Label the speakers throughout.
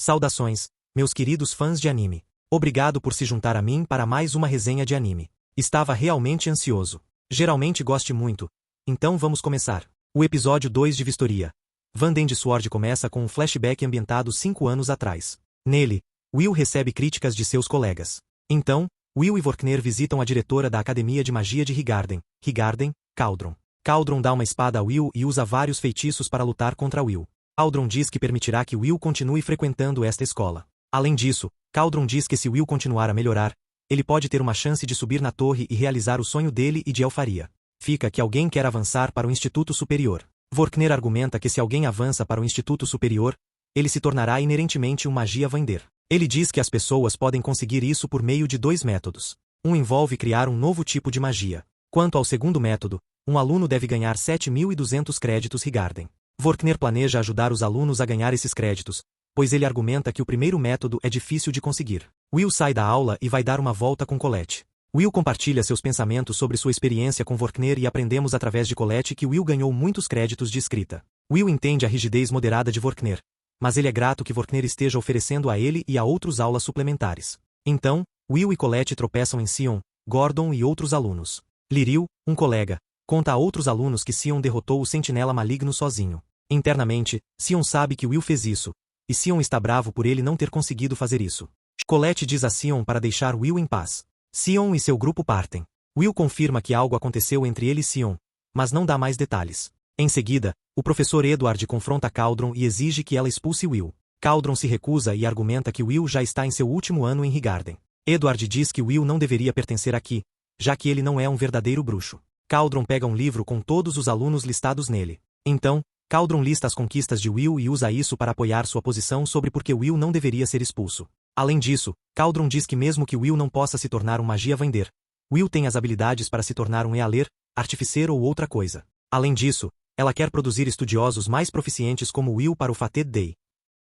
Speaker 1: Saudações, meus queridos fãs de anime. Obrigado por se juntar a mim para mais uma resenha de anime. Estava realmente ansioso. Geralmente goste muito. Então vamos começar. O episódio 2 de Vistoria. Vandendy Sword começa com um flashback ambientado 5 anos atrás. Nele, Will recebe críticas de seus colegas. Então, Will e Vorkner visitam a diretora da Academia de Magia de Higarden, Cauldron. Cauldron dá uma espada a Will e usa vários feitiços para lutar contra Will. Cauldron diz que permitirá que Will continue frequentando esta escola. Além disso, Cauldron diz que se Will continuar a melhorar, ele pode ter uma chance de subir na torre e realizar o sonho dele e de Elfaria. Fica que alguém quer avançar para o Instituto Superior. Vorkner argumenta que se alguém avança para o Instituto Superior, ele se tornará inerentemente um magia Vander. Ele diz que as pessoas podem conseguir isso por meio de 2 métodos. Um envolve criar um novo tipo de magia. Quanto ao segundo método, um aluno deve ganhar 7.200 créditos Higarden. Vorkner planeja ajudar os alunos a ganhar esses créditos, pois ele argumenta que o primeiro método é difícil de conseguir. Will sai da aula e vai dar uma volta com Colette. Will compartilha seus pensamentos sobre sua experiência com Vorkner e aprendemos através de Colette que Will ganhou muitos créditos de escrita. Will entende a rigidez moderada de Vorkner, mas ele é grato que Vorkner esteja oferecendo a ele e a outros aulas suplementares. Então, Will e Colette tropeçam em Sion, Gordon e outros alunos. Liril, um colega, conta a outros alunos que Sion derrotou o sentinela maligno sozinho. Internamente, Sion sabe que Will fez isso, e Sion está bravo por ele não ter conseguido fazer isso. Colette diz a Sion para deixar Will em paz. Sion e seu grupo partem. Will confirma que algo aconteceu entre ele e Sion, mas não dá mais detalhes. Em seguida, o professor Edward confronta Cauldron e exige que ela expulse Will. Cauldron se recusa e argumenta que Will já está em seu último ano em Higarden. Edward diz que Will não deveria pertencer aqui, já que ele não é um verdadeiro bruxo. Cauldron pega um livro com todos os alunos listados nele. Então, Cauldron lista as conquistas de Will e usa isso para apoiar sua posição sobre por que Will não deveria ser expulso. Além disso, Cauldron diz que mesmo que Will não possa se tornar um magia Vander, Will tem as habilidades para se tornar um Ealer, artificeiro ou outra coisa. Além disso, ela quer produzir estudiosos mais proficientes como Will para o Fated Day.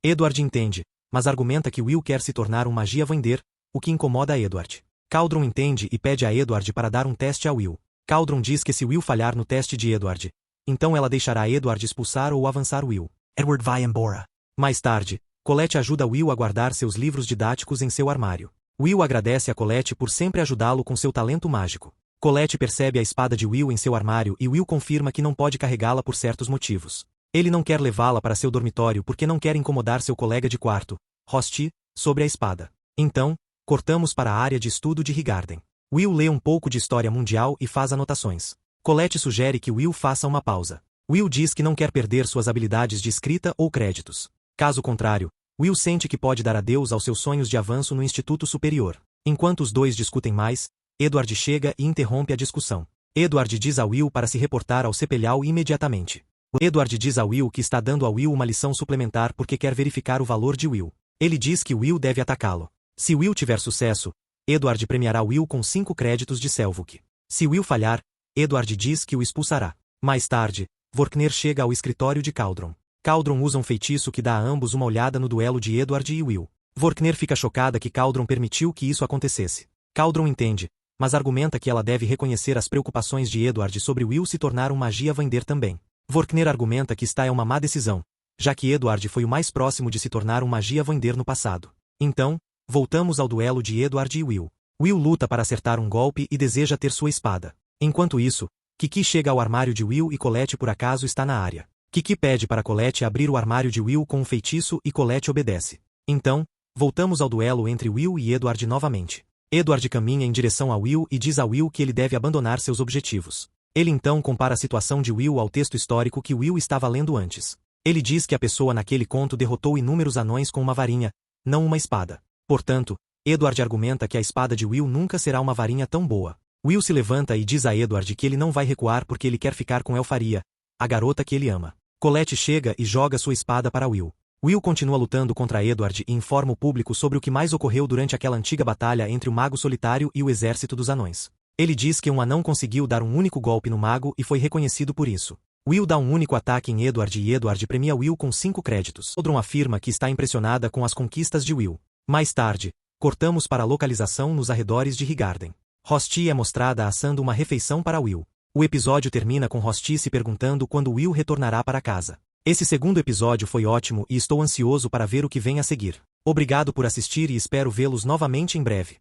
Speaker 1: Edward entende, mas argumenta que Will quer se tornar um magia Vander, o que incomoda a Edward. Cauldron entende e pede a Edward para dar um teste a Will. Cauldron diz que se Will falhar no teste de Edward, então ela deixará Edward expulsar ou avançar Will. Edward vai embora. Mais tarde, Colette ajuda Will a guardar seus livros didáticos em seu armário. Will agradece a Colette por sempre ajudá-lo com seu talento mágico. Colette percebe a espada de Will em seu armário e Will confirma que não pode carregá-la por certos motivos. Ele não quer levá-la para seu dormitório porque não quer incomodar seu colega de quarto, Rosti, sobre a espada. Então, cortamos para a área de estudo de Higarden. Will lê um pouco de história mundial e faz anotações. Colette sugere que Will faça uma pausa. Will diz que não quer perder suas habilidades de escrita ou créditos. Caso contrário, Will sente que pode dar adeus aos seus sonhos de avanço no Instituto Superior. Enquanto os dois discutem mais, Edward chega e interrompe a discussão. Edward diz a Will para se reportar ao Cepelhau imediatamente. Edward diz a Will que está dando a Will uma lição suplementar porque quer verificar o valor de Will. Ele diz que Will deve atacá-lo. Se Will tiver sucesso, Edward premiará Will com 5 créditos de Selvuk. Se Will falhar, Edward diz que o expulsará. Mais tarde, Vorkner chega ao escritório de Cauldron. Cauldron usa um feitiço que dá a ambos uma olhada no duelo de Edward e Will. Vorkner fica chocada que Cauldron permitiu que isso acontecesse. Cauldron entende, mas argumenta que ela deve reconhecer as preocupações de Edward sobre Will se tornar um magia Vander também. Vorkner argumenta que esta é uma má decisão, já que Edward foi o mais próximo de se tornar um magia Vander no passado. Então, voltamos ao duelo de Edward e Will. Will luta para acertar um golpe e deseja ter sua espada. Enquanto isso, Kiki chega ao armário de Will e Colette por acaso está na área. Kiki pede para Colette abrir o armário de Will com um feitiço e Colette obedece. Então, voltamos ao duelo entre Will e Edward novamente. Edward caminha em direção a Will e diz a Will que ele deve abandonar seus objetivos. Ele então compara a situação de Will ao texto histórico que Will estava lendo antes. Ele diz que a pessoa naquele conto derrotou inúmeros anões com uma varinha, não uma espada. Portanto, Edward argumenta que a espada de Will nunca será uma varinha tão boa. Will se levanta e diz a Edward que ele não vai recuar porque ele quer ficar com Elfaria, a garota que ele ama. Colette chega e joga sua espada para Will. Will continua lutando contra Edward e informa o público sobre o que mais ocorreu durante aquela antiga batalha entre o Mago Solitário e o exército dos anões. Ele diz que um anão conseguiu dar um único golpe no mago e foi reconhecido por isso. Will dá um único ataque em Edward e Edward premia Will com 5 créditos. Cauldron afirma que está impressionada com as conquistas de Will. Mais tarde, cortamos para a localização nos arredores de Higarden. Rosti é mostrada assando uma refeição para Will. O episódio termina com Rosti se perguntando quando Will retornará para casa. Esse segundo episódio foi ótimo e estou ansioso para ver o que vem a seguir. Obrigado por assistir e espero vê-los novamente em breve.